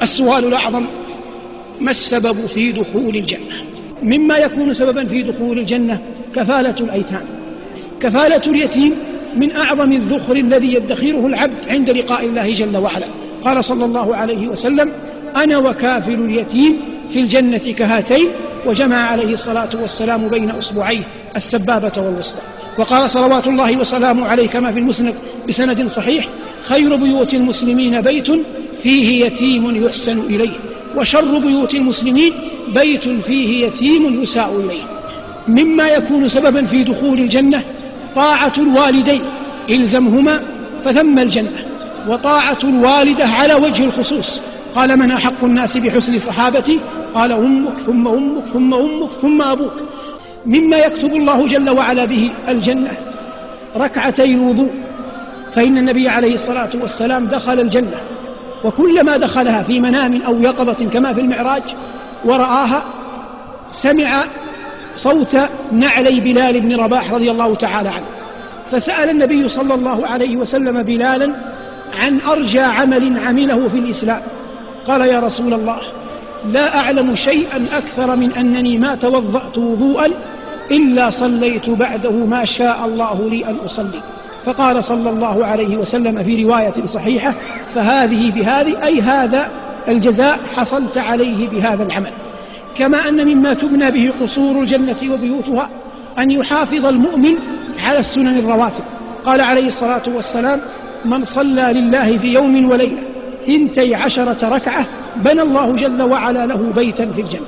السؤال الأعظم: ما السبب في دخول الجنة؟ مما يكون سببا في دخول الجنة كفالة الأيتام. كفالة اليتيم من أعظم الذخر الذي يدخره العبد عند لقاء الله جل وعلا. قال صلى الله عليه وسلم: أنا وكافل اليتيم في الجنة كهاتين، وجمع عليه الصلاة والسلام بين أصبعيه السبابة والوسطى. وقال صلوات الله وسلامه عليه كما في المسند بسند صحيح: خير بيوت المسلمين بيت فيه يتيم يحسن إليه، وشر بيوت المسلمين بيت فيه يتيم يساء إليه. مما يكون سببا في دخول الجنة طاعة الوالدين، إلزمهما فثم الجنة. وطاعة الوالدة على وجه الخصوص. قال: من أحق الناس بحسن صحابتي؟ قال: أمك ثم أمك ثم أمك ثم أبوك. مما يكتب الله جل وعلا به الجنة ركعتي الوضوء، فإن النبي عليه الصلاة والسلام دخل الجنة، وكلما دخلها في منام أو يقظة كما في المعراج ورآها سمع صوت نعلي بلال بن رباح رضي الله تعالى عنه، فسأل النبي صلى الله عليه وسلم بلالا عن أرجى عمل عمله في الإسلام. قال: يا رسول الله، لا أعلم شيئا أكثر من أنني ما توضأت وضوءا إلا صليت بعده ما شاء الله لي أن أصلي. فقال صلى الله عليه وسلم في رواية صحيحة: فهذه بهذه، أي هذا الجزاء حصلت عليه بهذا العمل. كما أن مما تبنى به قصور الجنة وبيوتها أن يحافظ المؤمن على السنن الرواتب. قال عليه الصلاة والسلام: من صلى لله في يوم وليلة 12 ركعة بنى الله جل وعلا له بيتا في الجنة.